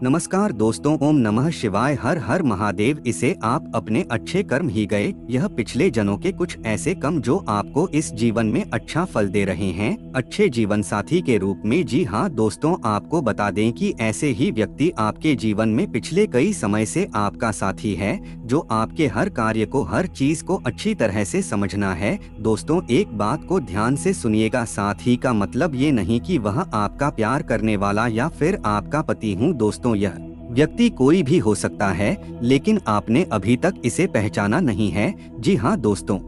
नमस्कार दोस्तों, ओम नमः शिवाय, हर हर महादेव। इसे आप अपने अच्छे कर्म ही गए, यह पिछले जन्मों के कुछ ऐसे कम जो आपको इस जीवन में अच्छा फल दे रहे हैं, अच्छे जीवन साथी के रूप में। जी हाँ दोस्तों, आपको बता दें कि ऐसे ही व्यक्ति आपके जीवन में पिछले कई समय से आपका साथी है, जो आपके हर कार्य को, हर चीज को अच्छी तरह से समझना है। दोस्तों, एक बात को ध्यान से सुनिएगा, साथी का मतलब ये नहीं कि वह आपका प्यार करने वाला या फिर आपका पति हूँ। दोस्तों, यह व्यक्ति कोई भी हो सकता है, लेकिन आपने अभी तक इसे पहचाना नहीं है। जी हाँ दोस्तों,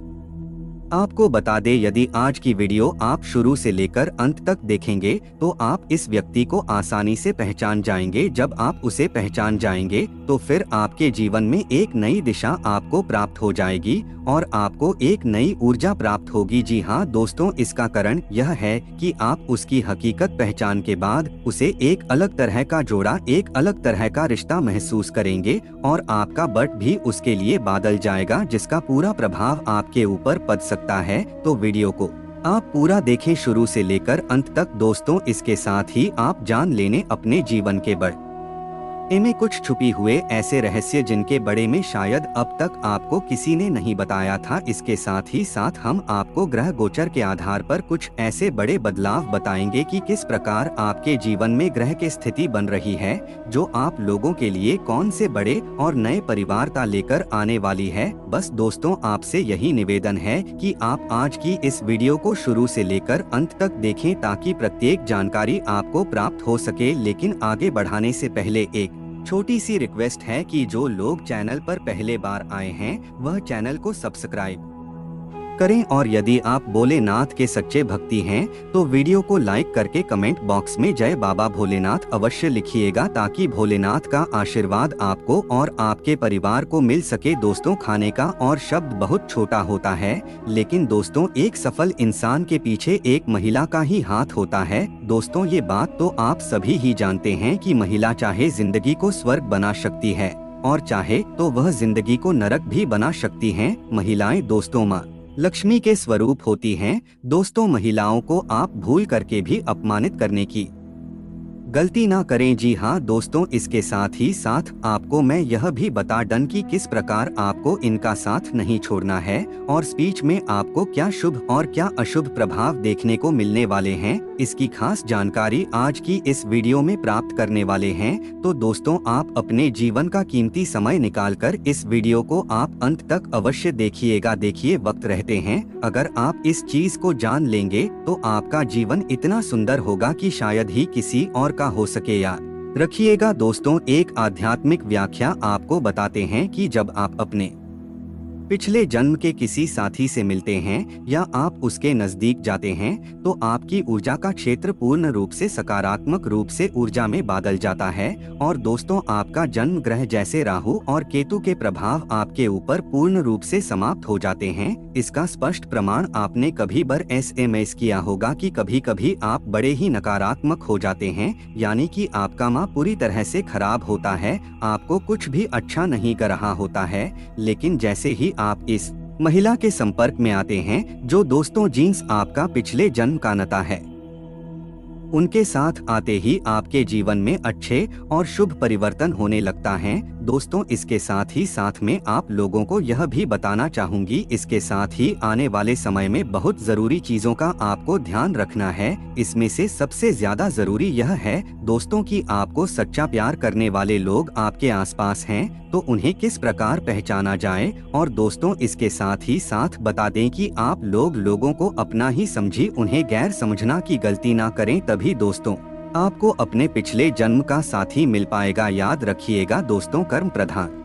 आपको बता दें, यदि आज की वीडियो आप शुरू से लेकर अंत तक देखेंगे तो आप इस व्यक्ति को आसानी से पहचान जाएंगे। जब आप उसे पहचान जाएंगे तो फिर आपके जीवन में एक नई दिशा आपको प्राप्त हो जाएगी और आपको एक नई ऊर्जा प्राप्त होगी। जी हाँ दोस्तों, इसका कारण यह है कि आप उसकी हकीकत पहचान के बाद उसे एक अलग तरह का जोड़ा, एक अलग तरह का रिश्ता महसूस करेंगे और आपका बट भी उसके लिए बादल जाएगा, जिसका पूरा प्रभाव आपके ऊपर पड़ सकता है। तो वीडियो को आप पूरा देखें शुरू से लेकर अंत तक दोस्तों। इसके साथ ही आप जान लेने अपने जीवन के बड़े में कुछ छुपी हुए ऐसे रहस्य जिनके बड़े में शायद अब तक आपको किसी ने नहीं बताया था। इसके साथ ही साथ हम आपको ग्रह गोचर के आधार पर कुछ ऐसे बड़े बदलाव बताएंगे कि किस प्रकार आपके जीवन में ग्रह की स्थिति बन रही है, जो आप लोगों के लिए कौन से बड़े और नए परिवारता लेकर आने वाली है। बस दोस्तों, आपसे यही निवेदन है कि आप आज की इस वीडियो को शुरू से लेकर अंत तक देखें ताकि प्रत्येक जानकारी आपको प्राप्त हो सके। लेकिन आगे बढ़ाने से पहले एक छोटी सी रिक्वेस्ट है कि जो लोग चैनल पर पहले बार आए हैं वह चैनल को सब्सक्राइब करें, और यदि आप भोलेनाथ के सच्चे भक्ति हैं तो वीडियो को लाइक करके कमेंट बॉक्स में जय बाबा भोलेनाथ अवश्य लिखिएगा, ताकि भोलेनाथ का आशीर्वाद आपको और आपके परिवार को मिल सके। दोस्तों, खाने का और शब्द बहुत छोटा होता है, लेकिन दोस्तों एक सफल इंसान के पीछे एक महिला का ही हाथ होता है। दोस्तों, ये बात तो आप सभी ही जानते हैं कि महिला चाहे जिंदगी को स्वर्ग बना सकती है और चाहे तो वह जिंदगी को नरक भी बना सकती हैं। महिलाएं दोस्तों माँ लक्ष्मी के स्वरूप होती हैं। दोस्तों, महिलाओं को आप भूल करके भी अपमानित करने की गलती ना करें। जी हाँ दोस्तों, इसके साथ ही साथ आपको मैं यह भी बता डन कि किस प्रकार आपको इनका साथ नहीं छोड़ना है और स्पीच में आपको क्या शुभ और क्या अशुभ प्रभाव देखने को मिलने वाले हैं, इसकी खास जानकारी आज की इस वीडियो में प्राप्त करने वाले हैं। तो दोस्तों, आप अपने जीवन का कीमती समय निकालकर इस वीडियो को आप अंत तक अवश्य देखिएगा। देखिए, वक्त रहते हैं अगर आप इस चीज को जान लेंगे तो आपका जीवन इतना सुंदर होगा कि शायद ही किसी और का हो सके। याद रखिएगा दोस्तों, एक आध्यात्मिक व्याख्या आपको बताते हैं कि जब आप अपने पिछले जन्म के किसी साथी से मिलते हैं या आप उसके नजदीक जाते हैं तो आपकी ऊर्जा का क्षेत्र पूर्ण रूप से सकारात्मक रूप से ऊर्जा में बादल जाता है। और दोस्तों, आपका जन्म ग्रह जैसे राहु और केतु के प्रभाव आपके ऊपर पूर्ण रूप से समाप्त हो जाते हैं। इसका स्पष्ट प्रमाण आपने कभी बार SMS किया होगा कि कभी कभी आप बड़े ही नकारात्मक हो जाते हैं, यानी कि आपका माँ पूरी तरह से खराब होता है, आपको कुछ भी अच्छा नहीं कर रहा होता है। लेकिन जैसे ही आप इस महिला के संपर्क में आते हैं, जो दोस्तों जीन्स आपका पिछले जन्म का नाता है, उनके साथ आते ही आपके जीवन में अच्छे और शुभ परिवर्तन होने लगता है। दोस्तों, इसके साथ ही साथ में आप लोगों को यह भी बताना चाहूंगी, इसके साथ ही आने वाले समय में बहुत जरूरी चीजों का आपको ध्यान रखना है। इसमें से सबसे ज्यादा जरूरी यह है दोस्तों कि आपको सच्चा प्यार करने वाले लोग आपके आसपास हैं तो उन्हें किस प्रकार पहचाना जाए। और दोस्तों, इसके साथ ही साथ बता दें कि आप लोगों को अपना ही समझी उन्हें गैर समझना की गलती ना करें, तभी दोस्तों आपको अपने पिछले जन्म का साथी मिल पाएगा। याद रखिएगा दोस्तों, कर्म प्रधान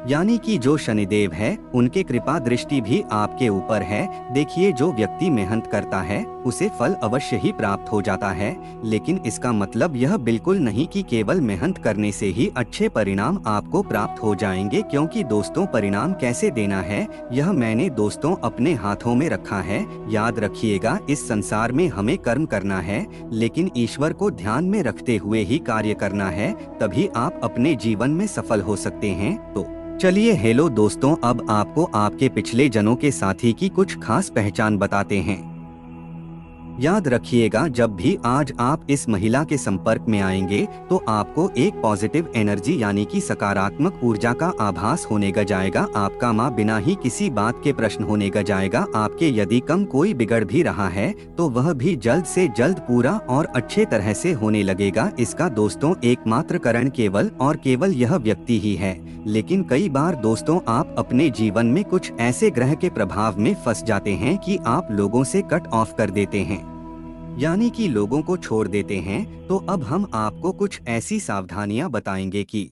यानी कि जो शनिदेव है उनके कृपा दृष्टि भी आपके ऊपर है। देखिए, जो व्यक्ति मेहनत करता है उसे फल अवश्य ही प्राप्त हो जाता है, लेकिन इसका मतलब यह बिल्कुल नहीं कि केवल मेहनत करने से ही अच्छे परिणाम आपको प्राप्त हो जाएंगे, क्योंकि दोस्तों परिणाम कैसे देना है यह मैंने दोस्तों अपने हाथों में रखा है। याद रखिएगा, इस संसार में हमें कर्म करना है, लेकिन ईश्वर को ध्यान में रखते हुए ही कार्य करना है, तभी आप अपने जीवन में सफल हो सकते हैं। तो चलिए हेलो दोस्तों, अब आपको आपके पिछले जनों के साथी की कुछ खास पहचान बताते हैं। याद रखिएगा, जब भी आज आप इस महिला के संपर्क में आएंगे तो आपको एक पॉजिटिव एनर्जी यानी कि सकारात्मक ऊर्जा का आभास होने का जाएगा। आपका माँ बिना ही किसी बात के प्रश्न होने का जाएगा। आपके यदि कम कोई बिगड़ भी रहा है तो वह भी जल्द से जल्द पूरा और अच्छे तरह से होने लगेगा। इसका दोस्तों एकमात्र कारण केवल और केवल यह व्यक्ति ही है। लेकिन कई बार दोस्तों आप अपने जीवन में कुछ ऐसे ग्रह के प्रभाव में फंस जाते हैं कि आप लोगों से कट ऑफ कर देते हैं, यानी कि लोगों को छोड़ देते हैं। तो अब हम आपको कुछ ऐसी सावधानियां बताएंगे कि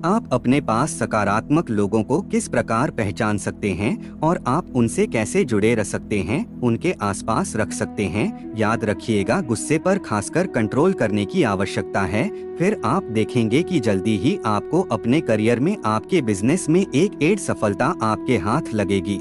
आप अपने पास सकारात्मक लोगों को किस प्रकार पहचान सकते हैं और आप उनसे कैसे जुड़े रह सकते हैं, उनके आसपास रख सकते हैं। याद रखिएगा, गुस्से पर खासकर कंट्रोल करने की आवश्यकता है। फिर आप देखेंगे कि जल्दी ही आपको अपने करियर में, आपके बिजनेस में एक सफलता आपके हाथ लगेगी।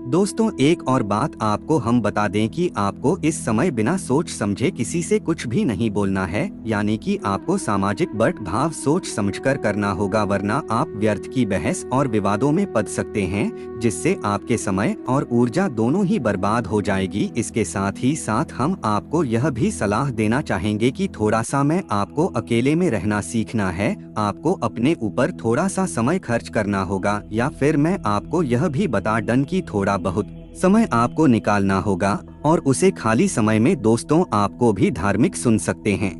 दोस्तों एक और बात आपको हम बता दें कि आपको इस समय बिना सोच समझे किसी से कुछ भी नहीं बोलना है, यानी कि आपको सामाजिक बर्ताव सोच समझकर करना होगा, वरना आप व्यर्थ की बहस और विवादों में पड़ सकते हैं, जिससे आपके समय और ऊर्जा दोनों ही बर्बाद हो जाएगी। इसके साथ ही साथ हम आपको यह भी सलाह देना चाहेंगे कि थोड़ा सा समय आपको अकेले में रहना सीखना है। आपको अपने ऊपर थोड़ा सा समय खर्च करना होगा, या फिर मैं आपको यह भी बता दूं कि थोड़ा बहुत समय आपको निकालना होगा और उसे खाली समय में दोस्तों आपको भी धार्मिक सुन सकते हैं,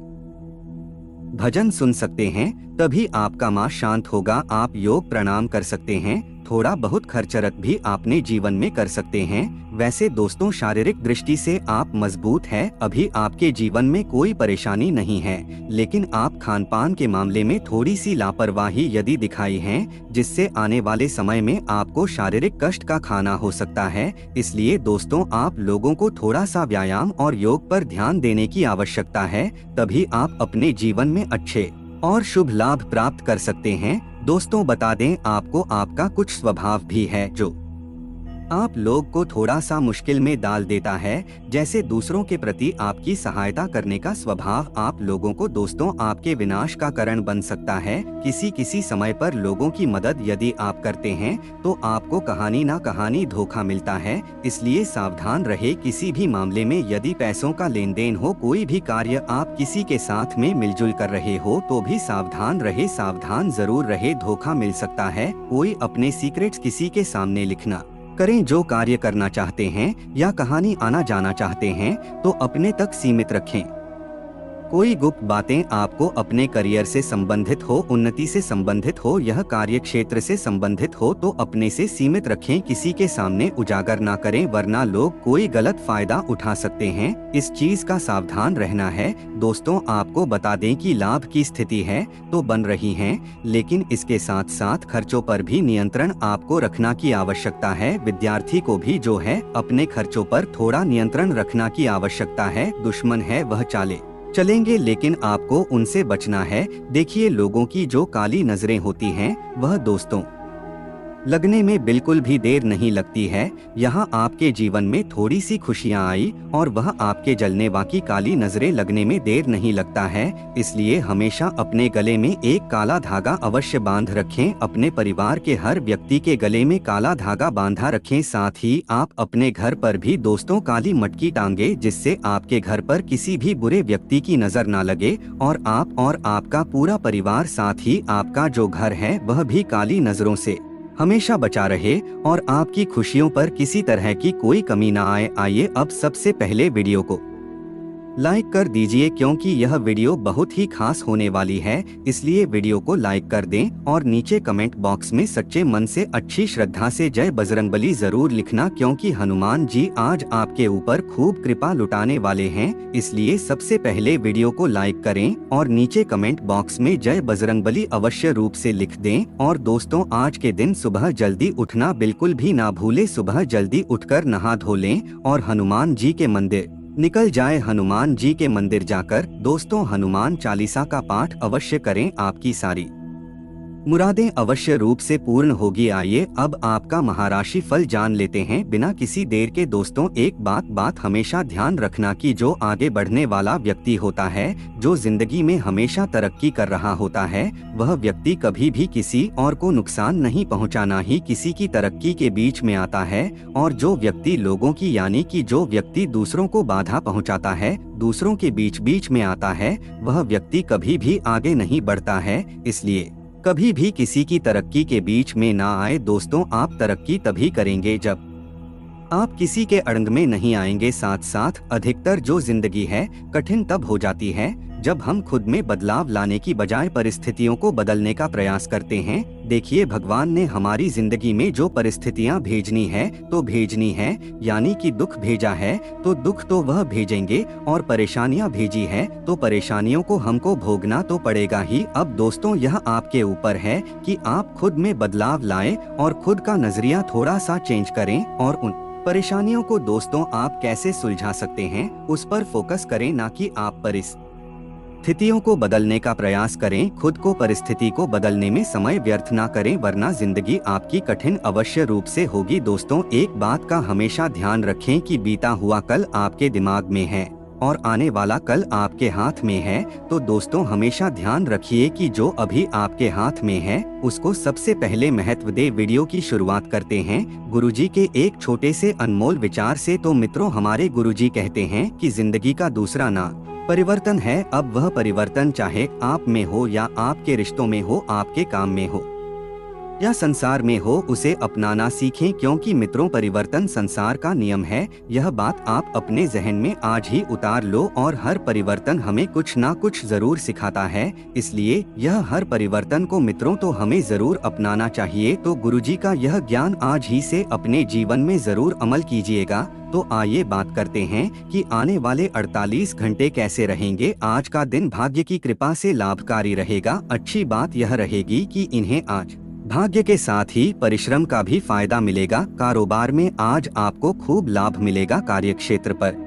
भजन सुन सकते हैं, तभी आपका मन शांत होगा। आप योग प्राणायाम कर सकते हैं, थोड़ा बहुत खर्चरत भी अपने जीवन में कर सकते हैं। वैसे दोस्तों शारीरिक दृष्टि से आप मजबूत हैं, अभी आपके जीवन में कोई परेशानी नहीं है, लेकिन आप खान पान के मामले में थोड़ी सी लापरवाही यदि दिखाई है, जिससे आने वाले समय में आपको शारीरिक कष्ट का खाना हो सकता है। इसलिए दोस्तों आप लोगों को थोड़ा सा व्यायाम और योग पर ध्यान देने की आवश्यकता है, तभी आप अपने जीवन में अच्छे और शुभ लाभ प्राप्त कर सकते हैं। दोस्तों बता दें आपको, आपका कुछ स्वभाव भी है जो आप लोग को थोड़ा सा मुश्किल में डाल देता है, जैसे दूसरों के प्रति आपकी सहायता करने का स्वभाव आप लोगों को दोस्तों आपके विनाश का कारण बन सकता है। किसी समय पर लोगों की मदद यदि आप करते हैं तो आपको कहानी ना कहानी धोखा मिलता है, इसलिए सावधान रहे। किसी भी मामले में यदि पैसों का लेन देन हो, कोई भी कार्य आप किसी के साथ में मिलजुल कर रहे हो तो भी सावधान रहे, सावधान जरूर रहे, धोखा मिल सकता है। कोई अपने सीक्रेट्स किसी के सामने लिखना करें। जो कार्य करना चाहते हैं या कहानी आना जाना चाहते हैं तो अपने तक सीमित रखें। कोई गुप्त बातें आपको अपने करियर से संबंधित हो, उन्नति से संबंधित हो, यह कार्य क्षेत्र से संबंधित हो तो अपने से सीमित रखें, किसी के सामने उजागर ना करें, वरना लोग कोई गलत फायदा उठा सकते हैं। इस चीज का सावधान रहना है। दोस्तों आपको बता दें कि लाभ की स्थिति है तो बन रही है, लेकिन इसके साथ साथ खर्चों पर भी नियंत्रण आपको रखना की आवश्यकता है। विद्यार्थी को भी जो है अपने खर्चों पर थोड़ा नियंत्रण रखना की आवश्यकता है। दुश्मन है वह चाले चलेंगे, लेकिन आपको उनसे बचना है। देखिए लोगों की जो काली नजरें होती हैं वह दोस्तों लगने में बिल्कुल भी देर नहीं लगती है। यहाँ आपके जीवन में थोड़ी सी खुशियाँ आई और वह आपके जलने वाली काली नजरें लगने में देर नहीं लगता है। इसलिए हमेशा अपने गले में एक काला धागा अवश्य बांध रखें। अपने परिवार के हर व्यक्ति के गले में काला धागा बांधा रखें। साथ ही आप अपने घर पर भी दोस्तों काली मटकी टांगे, जिससे आपके घर पर किसी भी बुरे व्यक्ति की नजर ना लगे और आप और आपका पूरा परिवार, साथ ही आपका जो घर है वह भी काली नजरों से हमेशा बचा रहे और आपकी खुशियों पर किसी तरह की कोई कमी ना आए। आइए अब सबसे पहले वीडियो को लाइक कर दीजिए, क्योंकि यह वीडियो बहुत ही खास होने वाली है, इसलिए वीडियो को लाइक कर दें और नीचे कमेंट बॉक्स में सच्चे मन से अच्छी श्रद्धा से जय बजरंगबली जरूर लिखना, क्योंकि हनुमान जी आज आपके ऊपर खूब कृपा लुटाने वाले हैं। इसलिए सबसे पहले वीडियो को लाइक करें और नीचे कमेंट बॉक्स में जय बजरंगबली अवश्य रूप से लिख दें। और दोस्तों आज के दिन सुबह जल्दी उठना बिल्कुल भी ना भूले, सुबह जल्दी उठकर नहा धो लें और हनुमान जी के मंदिर निकल जाए। हनुमान जी के मंदिर जाकर दोस्तों हनुमान चालीसा का पाठ अवश्य करें। आपकी सारी मुरादें अवश्य रूप से पूर्ण होगी। आइए अब आपका महाराशि फल जान लेते हैं बिना किसी देर के। दोस्तों, एक बात हमेशा ध्यान रखना कि जो आगे बढ़ने वाला व्यक्ति होता है, जो जिंदगी में हमेशा तरक्की कर रहा होता है, वह व्यक्ति कभी भी किसी और को नुकसान नहीं पहुंचाना ही किसी की तरक्की के बीच में आता है। और जो व्यक्ति लोगों की यानी कि जो व्यक्ति दूसरों को बाधा पहुंचाता है, दूसरों के बीच में आता है, वह व्यक्ति कभी भी आगे नहीं बढ़ता है। इसलिए कभी भी किसी की तरक्की के बीच में ना आए। दोस्तों, आप तरक्की तभी करेंगे जब आप किसी के अड़ंग में नहीं आएंगे। साथ साथ अधिकतर जो जिंदगी है कठिन तब हो जाती है जब हम खुद में बदलाव लाने की बजाय परिस्थितियों को बदलने का प्रयास करते हैं। देखिए, भगवान ने हमारी जिंदगी में जो परिस्थितियां भेजनी है तो भेजनी है, यानी कि दुख भेजा है तो दुख तो वह भेजेंगे, और परेशानियां भेजी है तो परेशानियों को हमको भोगना तो पड़ेगा ही। अब दोस्तों, यह आपके ऊपर है कि आप खुद में बदलाव लाएं और खुद का नजरिया थोड़ा सा चेंज करें और उन परेशानियों को दोस्तों आप कैसे सुलझा सकते हैं उस पर फोकस करें, ना कि आप परिस्थितियों को बदलने का प्रयास करें। खुद को परिस्थिति को बदलने में समय व्यर्थ ना करें, वरना जिंदगी आपकी कठिन अवश्य रूप से होगी। दोस्तों, एक बात का हमेशा ध्यान रखें कि बीता हुआ कल आपके दिमाग में है और आने वाला कल आपके हाथ में है। तो दोस्तों, हमेशा ध्यान रखिए कि जो अभी आपके हाथ में है उसको सबसे पहले महत्व दे। वीडियो की शुरुआत करते हैं गुरुजी के एक छोटे से अनमोल विचार से। तो मित्रों, हमारे गुरुजी कहते हैं कि जिंदगी का दूसरा नाम परिवर्तन है। अब वह परिवर्तन चाहे आप में हो या आपके रिश्तों में हो, आपके काम में हो या संसार में हो, उसे अपनाना सीखें, क्योंकि मित्रों परिवर्तन संसार का नियम है। यह बात आप अपने जहन में आज ही उतार लो। और हर परिवर्तन हमें कुछ ना कुछ जरूर सिखाता है, इसलिए यह हर परिवर्तन को मित्रों तो हमें जरूर अपनाना चाहिए। तो गुरुजी का यह ज्ञान आज ही से अपने जीवन में जरूर अमल कीजिएगा। तो आइए बात करते हैं कि आने वाले 48 घंटे कैसे रहेंगे। आज का दिन भाग्य की कृपा से लाभकारी रहेगा। अच्छी बात यह रहेगी कि इन्हें आज भाग्य के साथ ही परिश्रम का भी फायदा मिलेगा। कारोबार में आज आपको खूब लाभ मिलेगा। कार्यक्षेत्र पर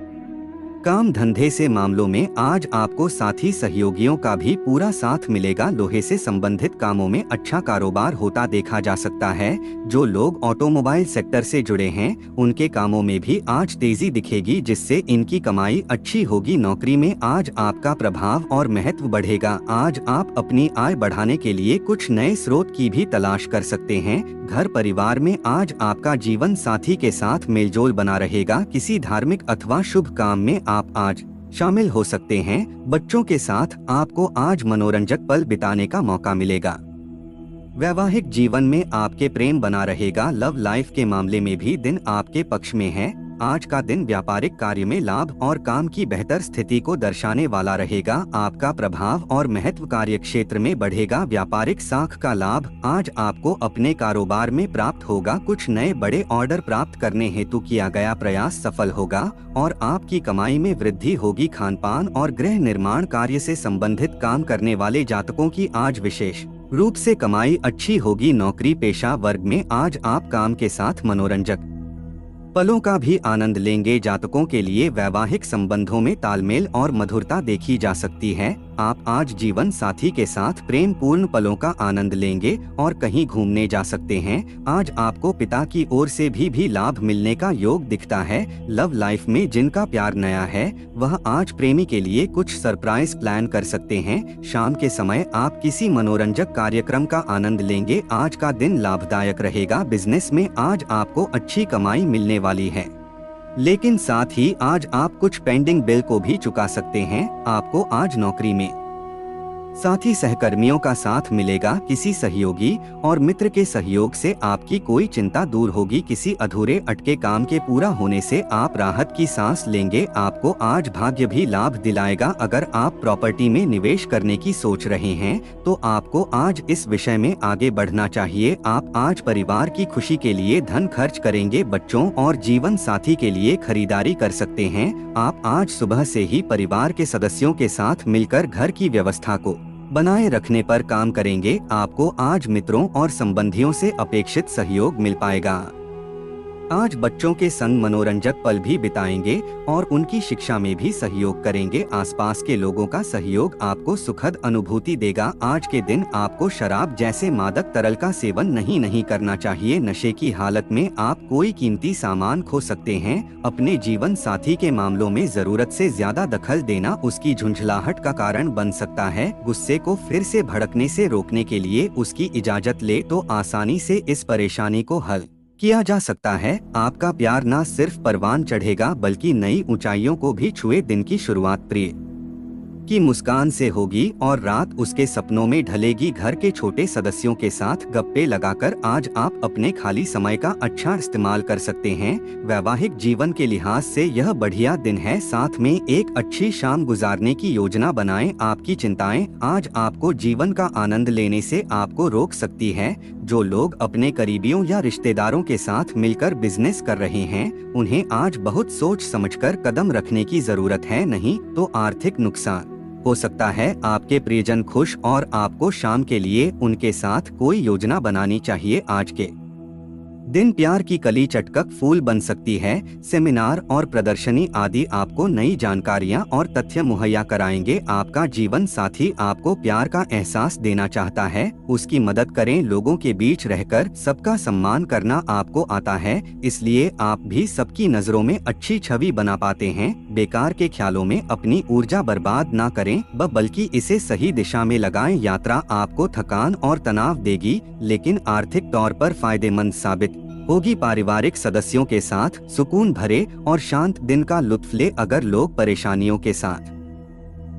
काम धंधे से मामलों में आज आपको साथी सहयोगियों का भी पूरा साथ मिलेगा। लोहे से संबंधित कामों में अच्छा कारोबार होता देखा जा सकता है। जो लोग ऑटोमोबाइल सेक्टर से जुड़े हैं उनके कामों में भी आज तेजी दिखेगी, जिससे इनकी कमाई अच्छी होगी। नौकरी में आज आपका प्रभाव और महत्व बढ़ेगा। आज आप अपनी आय बढ़ाने के लिए कुछ नए स्रोत की भी तलाश कर सकते हैं। घर परिवार में आज आपका जीवन साथी के साथ मेलजोल बना रहेगा। किसी धार्मिक अथवा शुभ काम में आप आज शामिल हो सकते हैं। बच्चों के साथ आपको आज मनोरंजक पल बिताने का मौका मिलेगा। वैवाहिक जीवन में आपके प्रेम बना रहेगा। लव लाइफ के मामले में भी दिन आपके पक्ष में है। आज का दिन व्यापारिक कार्य में लाभ और काम की बेहतर स्थिति को दर्शाने वाला रहेगा। आपका प्रभाव और महत्व कार्य क्षेत्र में बढ़ेगा। व्यापारिक साख का लाभ आज आपको अपने कारोबार में प्राप्त होगा। कुछ नए बड़े ऑर्डर प्राप्त करने हेतु किया गया प्रयास सफल होगा और आपकी कमाई में वृद्धि होगी। खानपान और गृह निर्माण कार्य से संबंधित काम करने वाले जातकों की आज विशेष रूप से कमाई अच्छी होगी। नौकरी पेशा वर्ग में आज आप काम के साथ मनोरंजक पलों का भी आनंद लेंगे। जातकों के लिए वैवाहिक संबंधों में तालमेल और मधुरता देखी जा सकती है। आप आज जीवन साथी के साथ प्रेम पूर्ण पलों का आनंद लेंगे और कहीं घूमने जा सकते हैं। आज आपको पिता की ओर से भी लाभ मिलने का योग दिखता है। लव लाइफ में जिनका प्यार नया है वह आज प्रेमी के लिए कुछ सरप्राइज प्लान कर सकते हैं। शाम के समय आप किसी मनोरंजक कार्यक्रम का आनंद लेंगे। आज का दिन लाभदायक रहेगा। बिजनेस में आज आपको अच्छी कमाई मिलने वाली है, लेकिन साथ ही आज आप कुछ पेंडिंग बिल को भी चुका सकते हैं। आपको आज नौकरी में साथी सहकर्मियों का साथ मिलेगा। किसी सहयोगी और मित्र के सहयोग से आपकी कोई चिंता दूर होगी। किसी अधूरे अटके काम के पूरा होने से आप राहत की सांस लेंगे। आपको आज भाग्य भी लाभ दिलाएगा। अगर आप प्रॉपर्टी में निवेश करने की सोच रहे हैं तो आपको आज इस विषय में आगे बढ़ना चाहिए। आप आज परिवार की खुशी के लिए धन खर्च करेंगे। बच्चों और जीवन साथी के लिए खरीदारी कर सकते हैं। आप आज सुबह से ही परिवार के सदस्यों के साथ मिलकर घर की व्यवस्था को बनाए रखने पर काम करेंगे। आपको आज मित्रों और संबंधियों से अपेक्षित सहयोग मिल पाएगा। आज बच्चों के संग मनोरंजक पल भी बिताएंगे और उनकी शिक्षा में भी सहयोग करेंगे। आसपास के लोगों का सहयोग आपको सुखद अनुभूति देगा। आज के दिन आपको शराब जैसे मादक तरल का सेवन नहीं करना चाहिए। नशे की हालत में आप कोई कीमती सामान खो सकते हैं। अपने जीवन साथी के मामलों में जरूरत से ज्यादा दखल देना उसकी झुंझलाहट का कारण बन सकता है। गुस्से को फिर से भड़कने से रोकने के लिए उसकी इजाजत ले तो आसानी से इस परेशानी को हल किया जा सकता है। आपका प्यार न सिर्फ परवान चढ़ेगा बल्कि नई ऊंचाइयों को भी छुए। दिन की शुरुआत प्रिय की मुस्कान से होगी और रात उसके सपनों में ढलेगी। घर के छोटे सदस्यों के साथ गप्पे लगाकर आज आप अपने खाली समय का अच्छा इस्तेमाल कर सकते हैं। वैवाहिक जीवन के लिहाज से यह बढ़िया दिन है। साथ में एक अच्छी शाम गुजारने की योजना बनाएं। आपकी चिंताएं आज आपको जीवन का आनंद लेने से आपको रोक सकती है। जो लोग अपने करीबियों या रिश्तेदारों के साथ मिलकर बिजनेस कर रहे हैं उन्हें आज बहुत सोच समझकर कदम रखने की जरूरत है, नहीं तो आर्थिक नुकसान हो सकता है। आपके प्रियजन खुश और आपको शाम के लिए उनके साथ कोई योजना बनानी चाहिए। आज के दिन प्यार की कली चटकक फूल बन सकती है। सेमिनार और प्रदर्शनी आदि आपको नई जानकारियां और तथ्य मुहैया कराएंगे। आपका जीवन साथी आपको प्यार का एहसास देना चाहता है, उसकी मदद करें। लोगों के बीच रहकर सबका सम्मान करना आपको आता है, इसलिए आप भी सबकी नजरों में अच्छी छवि बना पाते हैं। बेकार के ख्यालों में अपनी ऊर्जा बर्बाद ना करें बल्कि इसे सही दिशा में लगाएं। यात्रा आपको थकान और तनाव देगी लेकिन आर्थिक तौर पर फायदेमंद साबित होगी। पारिवारिक सदस्यों के साथ सुकून भरे और शांत दिन का लुत्फ ले। अगर लोग परेशानियों के साथ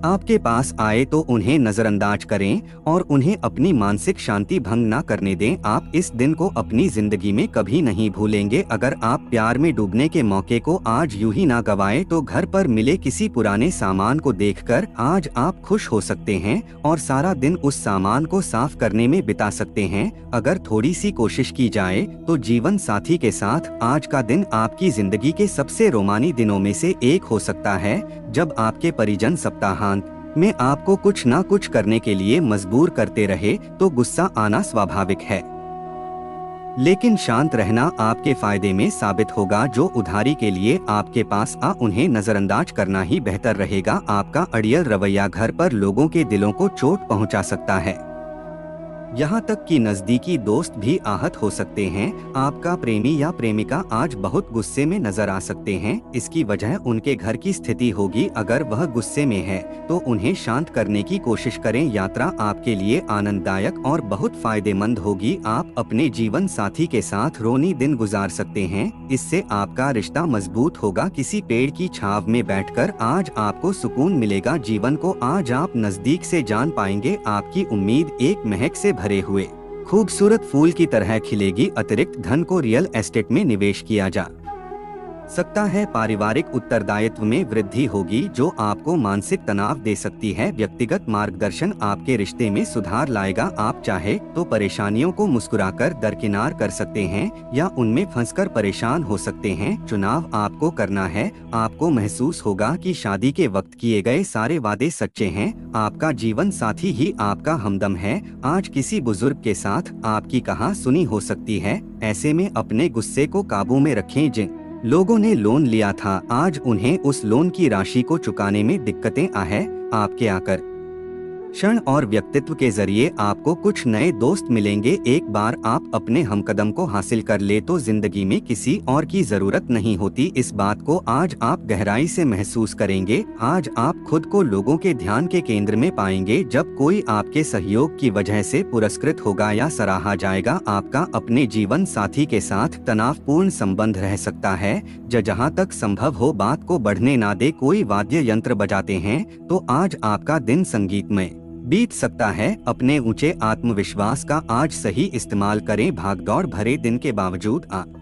आपके पास आए तो उन्हें नजरअंदाज करें और उन्हें अपनी मानसिक शांति भंग न करने दें। आप इस दिन को अपनी जिंदगी में कभी नहीं भूलेंगे। अगर आप प्यार में डूबने के मौके को आज यूं ही ना गवाएं तो घर पर मिले किसी पुराने सामान को देखकर आज आप खुश हो सकते हैं और सारा दिन उस सामान को साफ करने में बिता सकते हैं। अगर थोड़ी सी कोशिश की जाए तो जीवन साथी के साथ आज का दिन आपकी जिंदगी के सबसे रोमानी दिनों में से एक हो सकता है। जब आपके परिजन सप्ताहांत में आपको कुछ ना कुछ करने के लिए मजबूर करते रहे तो गुस्सा आना स्वाभाविक है, लेकिन शांत रहना आपके फायदे में साबित होगा। जो उधारी के लिए आपके पास उन्हें नजरअंदाज करना ही बेहतर रहेगा। आपका अड़ियल रवैया घर पर लोगों के दिलों को चोट पहुंचा सकता है, यहाँ तक कि नजदीकी दोस्त भी आहत हो सकते हैं। आपका प्रेमी या प्रेमिका आज बहुत गुस्से में नजर आ सकते हैं। इसकी वजह उनके घर की स्थिति होगी। अगर वह गुस्से में है तो उन्हें शांत करने की कोशिश करें। यात्रा आपके लिए आनंददायक और बहुत फायदेमंद होगी। आप अपने जीवन साथी के साथ रोनी दिन गुजार सकते हैं, इससे आपका रिश्ता मजबूत होगा। किसी पेड़ की छांव में बैठकर आज आपको सुकून मिलेगा। जीवन को आज आप नजदीक से जान पाएंगे। आपकी उम्मीद एक महक से भरे हुए खूबसूरत फूल की तरह खिलेगी। अतिरिक्त धन को रियल एस्टेट में निवेश किया जा सकता है। पारिवारिक उत्तरदायित्व में वृद्धि होगी जो आपको मानसिक तनाव दे सकती है। व्यक्तिगत मार्गदर्शन आपके रिश्ते में सुधार लाएगा। आप चाहे तो परेशानियों को मुस्कुराकर दरकिनार कर सकते हैं या उनमें फंसकर परेशान हो सकते हैं। चुनाव आपको करना है। आपको महसूस होगा कि शादी के वक्त किए गए सारे वादे सच्चे हैं। आपका जीवन साथी ही आपका हमदम है। आज किसी बुजुर्ग के साथ आपकी कहा सुनी हो सकती है। ऐसे में अपने गुस्से को काबू में रखें। जिन लोगों ने लोन लिया था आज उन्हें उस लोन की राशि को चुकाने में दिक्कतें आ है। आपके आकर्षण और व्यक्तित्व के जरिए आपको कुछ नए दोस्त मिलेंगे। एक बार आप अपने हमकदम को हासिल कर ले तो जिंदगी में किसी और की जरूरत नहीं होती। इस बात को आज आप गहराई से महसूस करेंगे। आज आप खुद को लोगों के ध्यान के केंद्र में पाएंगे। जब कोई आपके सहयोग की वजह से पुरस्कृत होगा या सराहा जाएगा। आपका अपने जीवन साथी के साथ तनावपूर्ण संबंध रह सकता है। जहाँ तक संभव हो बात को बढ़ने ना दे। कोई वाद्य यंत्र बजाते हैं तो आज आपका दिन संगीतमय बीत सकता है। अपने ऊंचे आत्मविश्वास का आज सही इस्तेमाल करें। भागदौड़ भरे दिन के बावजूद आप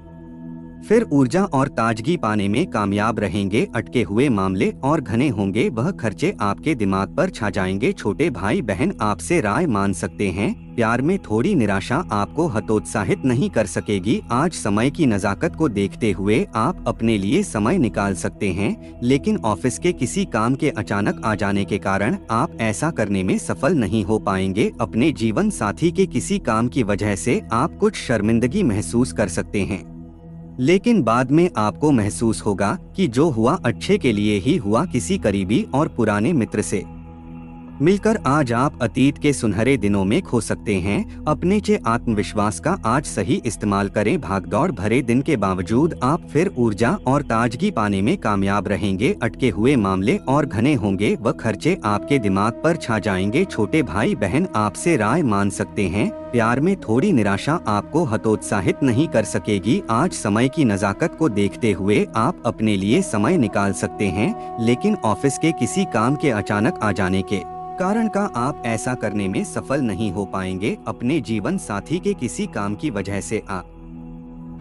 फिर ऊर्जा और ताजगी पाने में कामयाब रहेंगे। अटके हुए मामले और घने होंगे वह खर्चे आपके दिमाग पर छा जाएंगे। छोटे भाई बहन आपसे राय मान सकते हैं। प्यार में थोड़ी निराशा आपको हतोत्साहित नहीं कर सकेगी। आज समय की नजाकत को देखते हुए आप अपने लिए समय निकाल सकते हैं, लेकिन ऑफिस के किसी काम के अचानक आ जाने के कारण आप ऐसा करने में सफल नहीं हो पाएंगे। अपने जीवन साथी के किसी काम की वजह से आप कुछ शर्मिंदगी महसूस कर सकते हैं, लेकिन बाद में आपको महसूस होगा कि जो हुआ अच्छे के लिए ही हुआ। किसी करीबी और पुराने मित्र से मिलकर आज आप अतीत के सुनहरे दिनों में खो सकते हैं। अपने आत्मविश्वास का आज सही इस्तेमाल करें। भागदौड़ भरे दिन के बावजूद आप फिर ऊर्जा और ताजगी पाने में कामयाब रहेंगे। अटके हुए मामले और घने होंगे व खर्चे आपके दिमाग पर छा जाएंगे। छोटे भाई बहन आपसे राय मान सकते हैं। प्यार में थोड़ी निराशा आपको हतोत्साहित नहीं कर सकेगी। आज समय की नज़ाकत को देखते हुए आप अपने लिए समय निकाल सकते हैं, लेकिन ऑफिस के किसी काम के अचानक आ जाने के कारण का आप ऐसा करने में सफल नहीं हो पाएंगे। अपने जीवन साथी के किसी काम की वजह से आप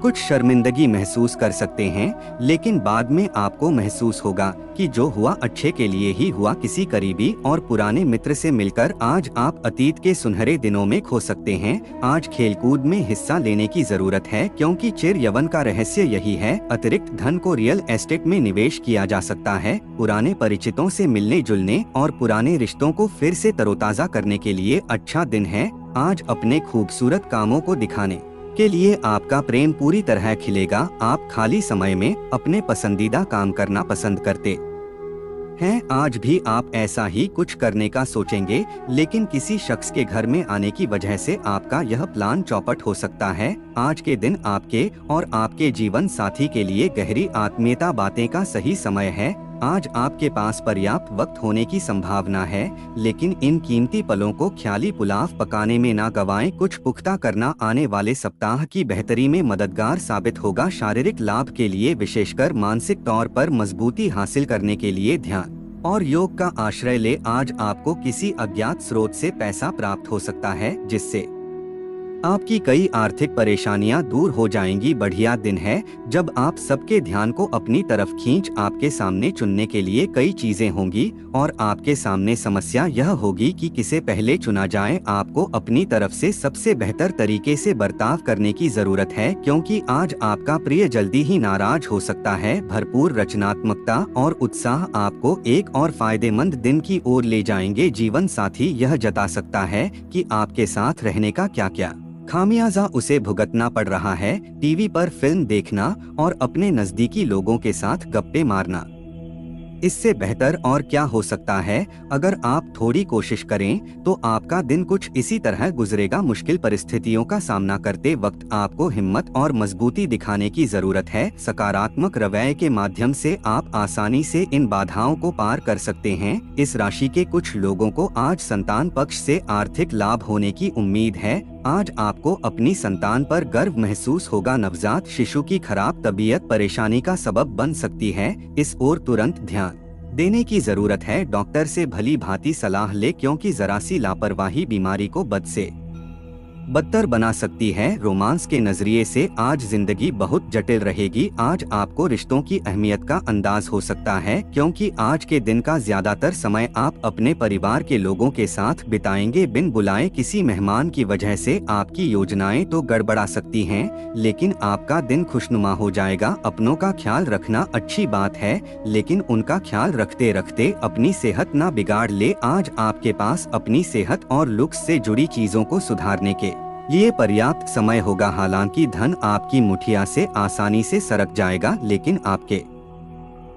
कुछ शर्मिंदगी महसूस कर सकते हैं, लेकिन बाद में आपको महसूस होगा कि जो हुआ अच्छे के लिए ही हुआ। किसी करीबी और पुराने मित्र से मिलकर आज आप अतीत के सुनहरे दिनों में खो सकते हैं। आज खेलकूद में हिस्सा लेने की जरूरत है, क्योंकि चिर यौवन का रहस्य यही है। अतिरिक्त धन को रियल एस्टेट में निवेश किया जा सकता है। पुराने परिचितों से मिलने जुलने और पुराने रिश्तों को फिर से तरोताजा करने के लिए अच्छा दिन है। आज अपने खूबसूरत कामों को दिखाने के लिए आपका प्रेम पूरी तरह खिलेगा। आप खाली समय में अपने पसंदीदा काम करना पसंद करते हैं। आज भी आप ऐसा ही कुछ करने का सोचेंगे, लेकिन किसी शख्स के घर में आने की वजह से आपका यह प्लान चौपट हो सकता है। आज के दिन आपके और आपके जीवन साथी के लिए गहरी आत्मीयता बातें का सही समय है। आज आपके पास पर्याप्त वक्त होने की संभावना है, लेकिन इन कीमती पलों को ख्याली पुलाव पकाने में ना गवाएं। कुछ पुख्ता करना आने वाले सप्ताह की बेहतरी में मददगार साबित होगा। शारीरिक लाभ के लिए, विशेषकर मानसिक तौर पर मजबूती हासिल करने के लिए ध्यान और योग का आश्रय ले। आज आपको किसी अज्ञात स्रोत से पैसा प्राप्त हो सकता है, जिससे आपकी कई आर्थिक परेशानियां दूर हो जाएंगी। बढ़िया दिन है जब आप सबके ध्यान को अपनी तरफ खींच आपके सामने चुनने के लिए कई चीजें होंगी और आपके सामने समस्या यह होगी कि किसे पहले चुना जाए। आपको अपनी तरफ से सबसे बेहतर तरीके से बर्ताव करने की जरूरत है, क्योंकि आज आपका प्रिय जल्दी ही नाराज हो सकता है। भरपूर रचनात्मकता और उत्साह आपको एक और फायदेमंद दिन की ओर ले जाएंगे। जीवन साथी यह जता सकता है कि आपके साथ रहने का क्या क्या खामियाजा उसे भुगतना पड़ रहा है। टीवी पर फिल्म देखना और अपने नजदीकी लोगों के साथ गप्पे मारना, इससे बेहतर और क्या हो सकता है। अगर आप थोड़ी कोशिश करें तो आपका दिन कुछ इसी तरह गुजरेगा। मुश्किल परिस्थितियों का सामना करते वक्त आपको हिम्मत और मजबूती दिखाने की जरूरत है। सकारात्मक रवैये के माध्यम से आप आसानी से इन बाधाओं को पार कर सकते हैं। इस राशि के कुछ लोगों को आज संतान पक्ष से आर्थिक लाभ होने की उम्मीद है। आज आपको अपनी संतान पर गर्व महसूस होगा। नवजात शिशु की खराब तबीयत परेशानी का सबब बन सकती है, इस ओर तुरंत ध्यान देने की जरूरत है। डॉक्टर से भली भांति सलाह ले, क्योंकि जरा सी लापरवाही बीमारी को बद से बदतर बना सकती है। रोमांस के नजरिए से आज जिंदगी बहुत जटिल रहेगी। आज आपको रिश्तों की अहमियत का अंदाज हो सकता है, क्योंकि आज के दिन का ज्यादातर समय आप अपने परिवार के लोगों के साथ बिताएंगे। बिन बुलाए किसी मेहमान की वजह से आपकी योजनाएं तो गड़बड़ा सकती हैं, लेकिन आपका दिन खुशनुमा हो जाएगा। अपनों का ख्याल रखना अच्छी बात है, लेकिन उनका ख्याल रखते रखते अपनी सेहत ना बिगाड़ ले। आज आपके पास अपनी सेहत और लुक्स से जुड़ी चीजों को सुधारने के लिए पर्याप्त समय होगा। हालांकि धन आपकी मुठिया से आसानी से सरक जाएगा, लेकिन आपके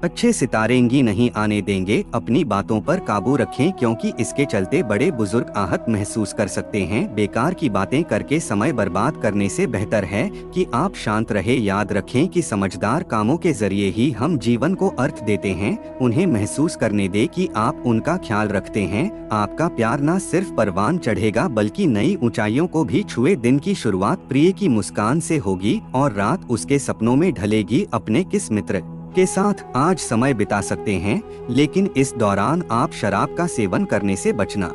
अच्छे सितारेंगी नहीं आने देंगे। अपनी बातों पर काबू रखें, क्योंकि इसके चलते बड़े बुजुर्ग आहत महसूस कर सकते हैं। बेकार की बातें करके समय बर्बाद करने से बेहतर है कि आप शांत रहे। याद रखें कि समझदार कामों के जरिए ही हम जीवन को अर्थ देते हैं। उन्हें महसूस करने दे कि आप उनका ख्याल रखते हैं। आपका प्यार न सिर्फ परवान चढ़ेगा, बल्कि नई ऊंचाइयों को भी छुए। दिन की शुरुआत प्रिय की मुस्कान से होगी और रात उसके सपनों में ढलेगी। अपने किस मित्र के साथ आज समय बिता सकते हैं, लेकिन इस दौरान आप शराब का सेवन करने से बचना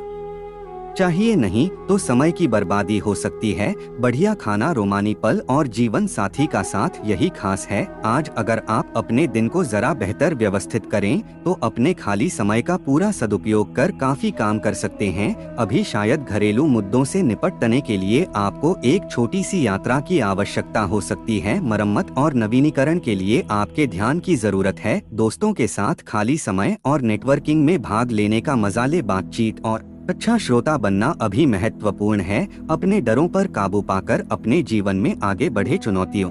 चाहिए, नहीं तो समय की बर्बादी हो सकती है। बढ़िया खाना, रोमानी पल और जीवन साथी का साथ यही खास है। आज अगर आप अपने दिन को जरा बेहतर व्यवस्थित करें तो अपने खाली समय का पूरा सदुपयोग कर काफी काम कर सकते हैं। अभी शायद घरेलू मुद्दों से निपटने के लिए आपको एक छोटी सी यात्रा की आवश्यकता हो सकती है। मरम्मत और नवीनीकरण के लिए आपके ध्यान की जरूरत है। दोस्तों के साथ खाली समय और नेटवर्किंग में भाग लेने का मजा ले। बातचीत और अच्छा श्रोता बनना अभी महत्वपूर्ण है। अपने डरों पर काबू पाकर अपने जीवन में आगे बढ़े। चुनौतियों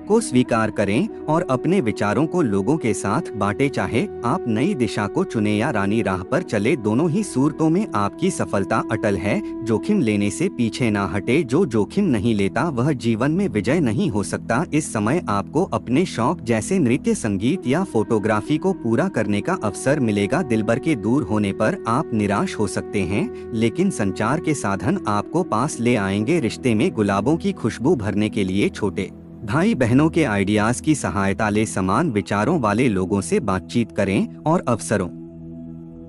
को स्वीकार करें और अपने विचारों को लोगों के साथ बांटे। चाहे आप नई दिशा को चुने या रानी राह पर चले, दोनों ही सूरतों में आपकी सफलता अटल है। जोखिम लेने से पीछे ना हटे। जो जोखिम नहीं लेता वह जीवन में विजय नहीं हो सकता। इस समय आपको अपने शौक जैसे नृत्य, संगीत या फोटोग्राफी को पूरा करने का अवसर मिलेगा। दिलबर के दूर होने पर आप निराश हो सकते हैं, लेकिन संचार के साधन आपको पास ले आएंगे। रिश्ते में गुलाबों की खुशबू भरने के लिए छोटे भाई बहनों के आइडियाज की सहायता ले। समान विचारों वाले लोगों से बातचीत करें और अवसरों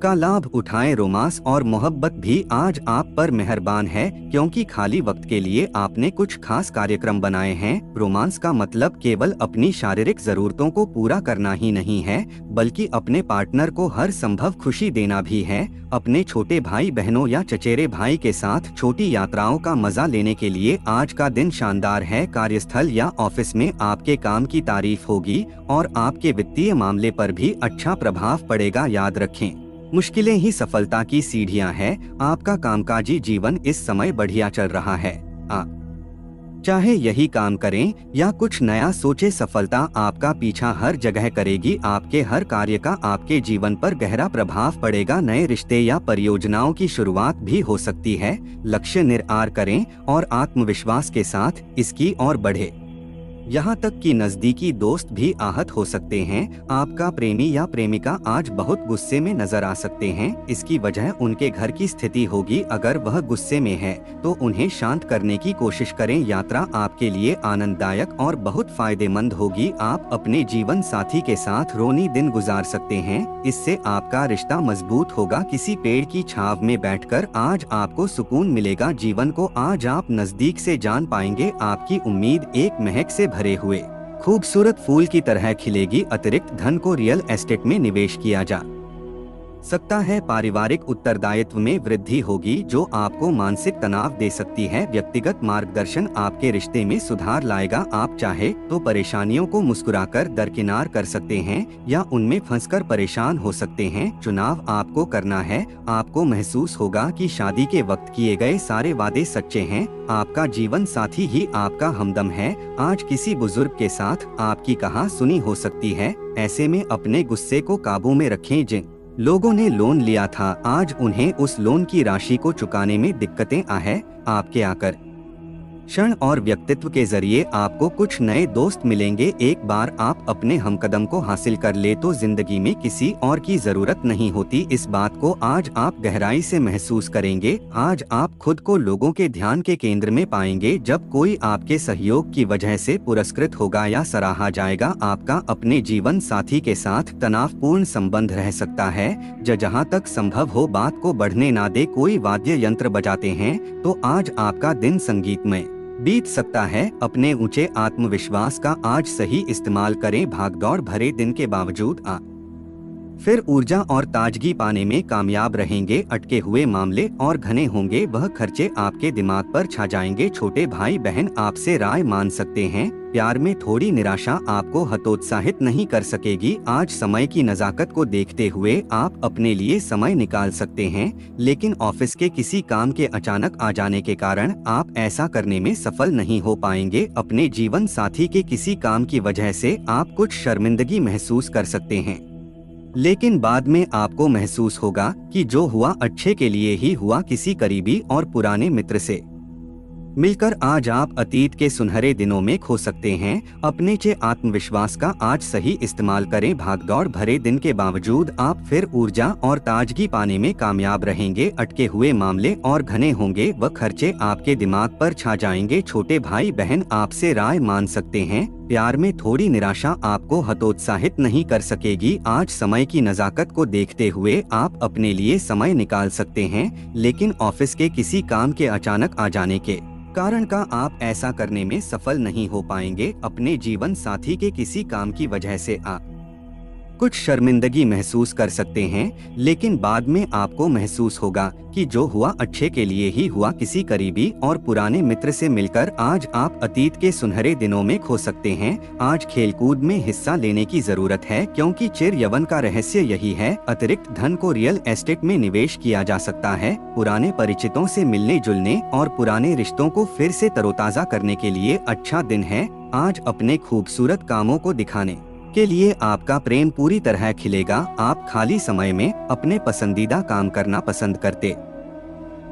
का लाभ उठाएं। रोमांस और मोहब्बत भी आज आप पर मेहरबान है, क्योंकि खाली वक्त के लिए आपने कुछ खास कार्यक्रम बनाए हैं। रोमांस का मतलब केवल अपनी शारीरिक जरूरतों को पूरा करना ही नहीं है, बल्कि अपने पार्टनर को हर संभव खुशी देना भी है। अपने छोटे भाई बहनों या चचेरे भाई के साथ छोटी यात्राओं का मजा लेने के लिए आज का दिन शानदार है। कार्यस्थल या ऑफिस में आपके काम की तारीफ होगी और आपके वित्तीय मामले पर भी अच्छा प्रभाव पड़ेगा। याद रखें, मुश्किलें ही सफलता की सीढ़ियां हैं। आपका कामकाजी जीवन इस समय बढ़िया चल रहा है। आप चाहे यही काम करें या कुछ नया सोचे, सफलता आपका पीछा हर जगह करेगी। आपके हर कार्य का आपके जीवन पर गहरा प्रभाव पड़ेगा। नए रिश्ते या परियोजनाओं की शुरुआत भी हो सकती है। लक्ष्य निर्धार करें और आत्मविश्वास के साथ इसकी ओर बढ़े। यहाँ तक कि नजदीकी दोस्त भी आहत हो सकते हैं। आपका प्रेमी या प्रेमिका आज बहुत गुस्से में नजर आ सकते हैं। इसकी वजह उनके घर की स्थिति होगी। अगर वह गुस्से में है तो उन्हें शांत करने की कोशिश करें। यात्रा आपके लिए आनंददायक और बहुत फायदेमंद होगी। आप अपने जीवन साथी के साथ रोनी दिन गुजार सकते हैं। इससे आपका रिश्ता मजबूत होगा। किसी पेड़ की छांव में बैठकर आज आपको सुकून मिलेगा। जीवन को आज आप नजदीक से जान पाएंगे। आपकी उम्मीद एक महक से भरे हुए खूबसूरत फूल की तरह खिलेगी। अतिरिक्त धन को रियल एस्टेट में निवेश किया जा सकता है। पारिवारिक उत्तरदायित्व में वृद्धि होगी, जो आपको मानसिक तनाव दे सकती है। व्यक्तिगत मार्गदर्शन आपके रिश्ते में सुधार लाएगा। आप चाहे तो परेशानियों को मुस्कुराकर दरकिनार कर सकते हैं या उनमें फंसकर परेशान हो सकते हैं। चुनाव आपको करना है। आपको महसूस होगा कि शादी के वक्त किए गए सारे वादे सच्चे हैं। आपका जीवन साथी ही आपका हमदम है। आज किसी बुजुर्ग के साथ आपकी कहा सुनी हो सकती है। ऐसे में अपने गुस्से को काबू में रखें। जिन लोगों ने लोन लिया था, आज उन्हें उस लोन की राशि को चुकाने में दिक्कतें आ है। आपके आकर्षण और व्यक्तित्व के जरिए आपको कुछ नए दोस्त मिलेंगे। एक बार आप अपने हमकदम को हासिल कर ले तो जिंदगी में किसी और की जरूरत नहीं होती। इस बात को आज आप गहराई से महसूस करेंगे। आज आप खुद को लोगों के ध्यान के केंद्र में पाएंगे। जब कोई आपके सहयोग की वजह से पुरस्कृत होगा या सराहा जाएगा। आपका अपने जीवन साथी के साथ तनावपूर्ण संबंध रह सकता है। जहाँ तक संभव हो बात को बढ़ने ना दे। कोई वाद्य यंत्र बजाते हैं तो आज आपका दिन संगीतमय बीत सकता है। अपने ऊंचे आत्मविश्वास का आज सही इस्तेमाल करें। भागदौड़ भरे दिन के बावजूद आप फिर ऊर्जा और ताजगी पाने में कामयाब रहेंगे। अटके हुए मामले और घने होंगे। वह खर्चे आपके दिमाग पर छा जाएंगे। छोटे भाई बहन आपसे राय मान सकते हैं। प्यार में थोड़ी निराशा आपको हतोत्साहित नहीं कर सकेगी। आज समय की नजाकत को देखते हुए आप अपने लिए समय निकाल सकते हैं, लेकिन ऑफिस के किसी काम के अचानक आ जाने के कारण आप ऐसा करने में सफल नहीं हो पाएंगे। अपने जीवन साथी के किसी काम की वजह से आप कुछ शर्मिंदगी महसूस कर सकते हैं, लेकिन बाद में आपको महसूस होगा कि जो हुआ अच्छे के लिए ही हुआ। किसी करीबी और पुराने मित्र से मिलकर आज आप अतीत के सुनहरे दिनों में खो सकते हैं। अपने चे आत्मविश्वास का आज सही इस्तेमाल करें। भागदौड़ भरे दिन के बावजूद आप फिर ऊर्जा और ताजगी पाने में कामयाब रहेंगे। अटके हुए मामले और घने होंगे। वह खर्चे आपके दिमाग पर छा जाएंगे। छोटे भाई बहन आपसे राय मान सकते हैं। प्यार में थोड़ी निराशा आपको हतोत्साहित नहीं कर सकेगी। आज समय की नजाकत को देखते हुए आप अपने लिए समय निकाल सकते हैं, लेकिन ऑफिस के किसी काम के अचानक आ जाने के कारण का आप ऐसा करने में सफल नहीं हो पाएंगे। अपने जीवन साथी के किसी काम की वजह से आप कुछ शर्मिंदगी महसूस कर सकते हैं, लेकिन बाद में आपको महसूस होगा कि जो हुआ अच्छे के लिए ही हुआ। किसी करीबी और पुराने मित्र से मिलकर आज आप अतीत के सुनहरे दिनों में खो सकते हैं। आज खेलकूद में हिस्सा लेने की जरूरत है, क्योंकि चिर यौवन का रहस्य यही है। अतिरिक्त धन को रियल एस्टेट में निवेश किया जा सकता है। पुराने परिचितों से मिलने जुलने और पुराने रिश्तों को फिर से तरोताजा करने के लिए अच्छा दिन है। आज अपने खूबसूरत कामों को दिखाने के लिए आपका प्रेम पूरी तरह खिलेगा। आप खाली समय में अपने पसंदीदा काम करना पसंद करते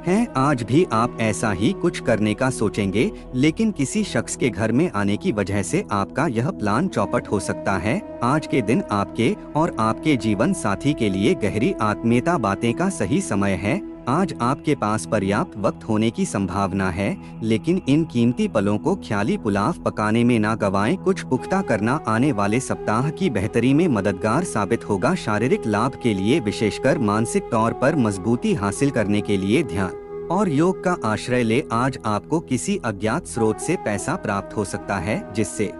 हैं। आज भी आप ऐसा ही कुछ करने का सोचेंगे, लेकिन किसी शख्स के घर में आने की वजह से आपका यह प्लान चौपट हो सकता है। आज के दिन आपके और आपके जीवन साथी के लिए गहरी आत्मीयता बातें का सही समय है। आज आपके पास पर्याप्त वक्त होने की संभावना है, लेकिन इन कीमती पलों को ख्याली पुलाव पकाने में ना गवाएं। कुछ पुख्ता करना आने वाले सप्ताह की बेहतरी में मददगार साबित होगा। शारीरिक लाभ के लिए, विशेषकर मानसिक तौर पर मजबूती हासिल करने के लिए ध्यान और योग का आश्रय ले। आज आपको किसी अज्ञात स्रोत से पैसा प्राप्त हो सकता है, जिससे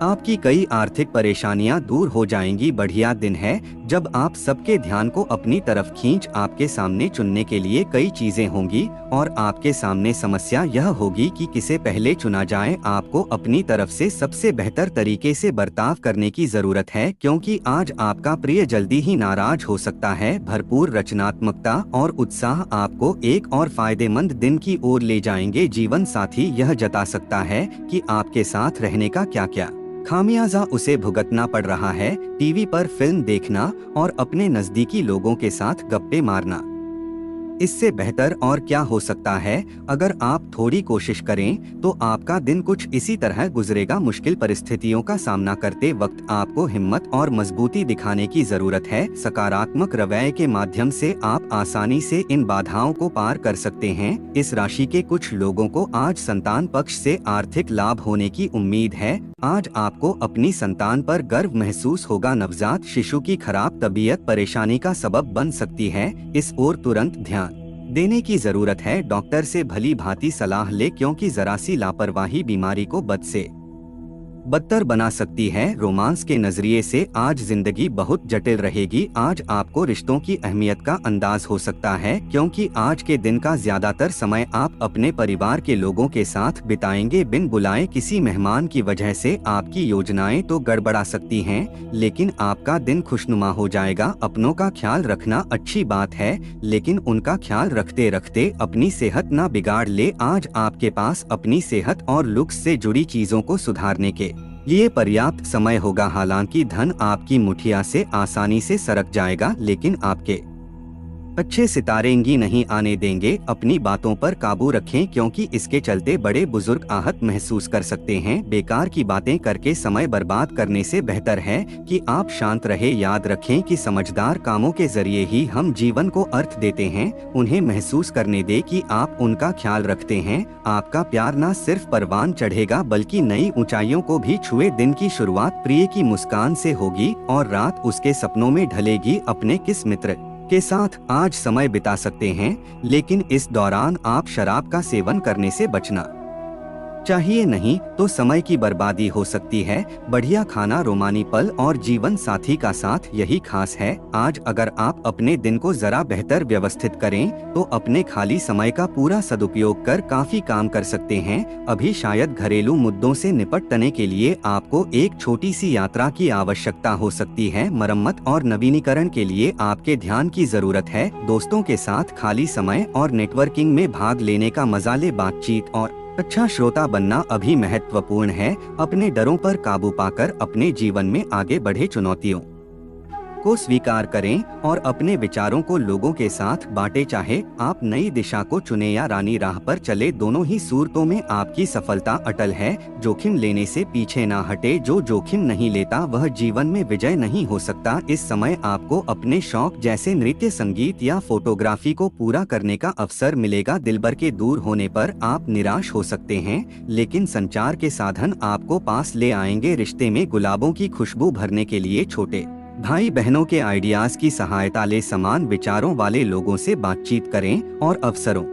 आपकी कई आर्थिक परेशानियां दूर हो जाएंगी। बढ़िया दिन है जब आप सबके ध्यान को अपनी तरफ खींच आपके सामने चुनने के लिए कई चीजें होंगी और आपके सामने समस्या यह होगी कि किसे पहले चुना जाए। आपको अपनी तरफ से सबसे बेहतर तरीके से बर्ताव करने की जरूरत है, क्योंकि आज आपका प्रिय जल्दी ही नाराज हो सकता है। भरपूर रचनात्मकता और उत्साह आपको एक और फायदेमंद दिन की ओर ले जाएंगे। जीवन साथी यह जता सकता है कि आपके साथ रहने का क्या क्या खामियाजा उसे भुगतना पड़ रहा है। टीवी पर फिल्म देखना और अपने नजदीकी लोगों के साथ गप्पे मारना, इससे बेहतर और क्या हो सकता है। अगर आप थोड़ी कोशिश करें तो आपका दिन कुछ इसी तरह गुजरेगा। मुश्किल परिस्थितियों का सामना करते वक्त आपको हिम्मत और मजबूती दिखाने की जरूरत है। सकारात्मक रवैये के माध्यम से आप आसानी से इन बाधाओं को पार कर सकते हैं। इस राशि के कुछ लोगों को आज संतान पक्ष से आर्थिक लाभ होने की उम्मीद है। आज आपको अपनी संतान पर गर्व महसूस होगा। नवजात शिशु की खराब तबीयत परेशानी का सबब बन सकती है, इस ओर तुरंत ध्यान देने की जरूरत है। डॉक्टर से भली भांति सलाह ले, क्योंकि जरा सी लापरवाही बीमारी को बद से बदतर बना सकती है। रोमांस के नजरिए से आज जिंदगी बहुत जटिल रहेगी। आज आपको रिश्तों की अहमियत का अंदाज हो सकता है, क्योंकि आज के दिन का ज्यादातर समय आप अपने परिवार के लोगों के साथ बिताएंगे। बिन बुलाए किसी मेहमान की वजह से आपकी योजनाएं तो गड़बड़ा सकती हैं, लेकिन आपका दिन खुशनुमा हो जाएगा। अपनों का ख्याल रखना अच्छी बात है, लेकिन उनका ख्याल रखते रखते अपनी सेहत ना बिगाड़ ले। आज आपके पास अपनी सेहत और लुक्स से जुड़ी चीजों को सुधारने के लिए पर्याप्त समय होगा। हालांकि धन आपकी मुठिया से आसानी से सरक जाएगा, लेकिन आपके अच्छे सितारेंगी नहीं आने देंगे। अपनी बातों पर काबू रखें, क्योंकि इसके चलते बड़े बुजुर्ग आहत महसूस कर सकते हैं। बेकार की बातें करके समय बर्बाद करने से बेहतर है कि आप शांत रहे। याद रखें कि समझदार कामों के जरिए ही हम जीवन को अर्थ देते हैं। उन्हें महसूस करने दे कि आप उनका ख्याल रखते हैं। आपका प्यार न सिर्फ परवान चढ़ेगा, बल्कि नई ऊंचाइयों को भी छुए। दिन की शुरुआत प्रिय की मुस्कान से होगी और रात उसके सपनों में ढलेगी। अपने किस मित्र के साथ आज समय बिता सकते हैं, लेकिन इस दौरान आप शराब का सेवन करने से बचना चाहिए, नहीं तो समय की बर्बादी हो सकती है। बढ़िया खाना, रोमानी पल और जीवन साथी का साथ यही खास है। आज अगर आप अपने दिन को जरा बेहतर व्यवस्थित करें तो अपने खाली समय का पूरा सदुपयोग कर काफी काम कर सकते हैं। अभी शायद घरेलू मुद्दों से निपटने के लिए आपको एक छोटी सी यात्रा की आवश्यकता हो सकती है। मरम्मत और नवीनीकरण के लिए आपके ध्यान की जरूरत है। दोस्तों के साथ खाली समय और नेटवर्किंग में भाग लेने का मजा ले। बातचीत और अच्छा श्रोता बनना अभी महत्वपूर्ण है। अपने डरों पर काबू पाकर अपने जीवन में आगे बढ़े। चुनौतियों को स्वीकार करें और अपने विचारों को लोगों के साथ बांटे। चाहे आप नई दिशा को चुने या रानी राह पर चले, दोनों ही सूरतों में आपकी सफलता अटल है। जोखिम लेने से पीछे ना हटे। जो जोखिम नहीं लेता वह जीवन में विजय नहीं हो सकता। इस समय आपको अपने शौक जैसे नृत्य, संगीत या फोटोग्राफी को पूरा करने का अवसर मिलेगा। दिलबर के दूर होने पर आप निराश हो सकते हैं, लेकिन संचार के साधन आपको पास ले आएंगे। रिश्ते में गुलाबों की खुशबू भरने के लिए छोटे भाई बहनों के आइडियाज की सहायता ले। समान विचारों वाले लोगों से बातचीत करें और अवसरों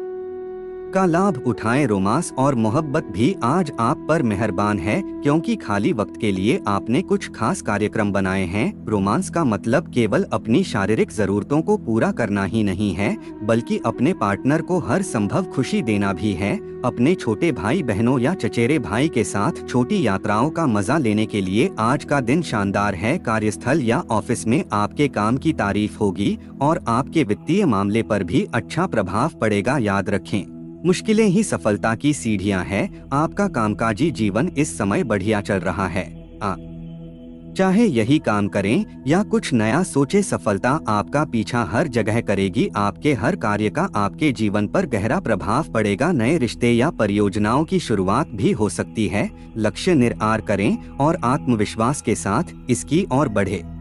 का लाभ उठाएं। रोमांस और मोहब्बत भी आज आप पर मेहरबान है, क्योंकि खाली वक्त के लिए आपने कुछ खास कार्यक्रम बनाए हैं। रोमांस का मतलब केवल अपनी शारीरिक जरूरतों को पूरा करना ही नहीं है, बल्कि अपने पार्टनर को हर संभव खुशी देना भी है। अपने छोटे भाई बहनों या चचेरे भाई के साथ छोटी यात्राओं का मजा लेने के लिए आज का दिन शानदार है। कार्यस्थल या ऑफिस में आपके काम की तारीफ होगी और आपके वित्तीय मामले पर भी अच्छा प्रभाव पड़ेगा। याद रखें मुश्किलें ही सफलता की सीढ़ियां हैं। आपका कामकाजी जीवन इस समय बढ़िया चल रहा है। चाहे यही काम करें या कुछ नया सोचे, सफलता आपका पीछा हर जगह करेगी। आपके हर कार्य का आपके जीवन पर गहरा प्रभाव पड़ेगा। नए रिश्ते या परियोजनाओं की शुरुआत भी हो सकती है। लक्ष्य निर्धारित करें और आत्मविश्वास के साथ इसकी ओर बढ़े।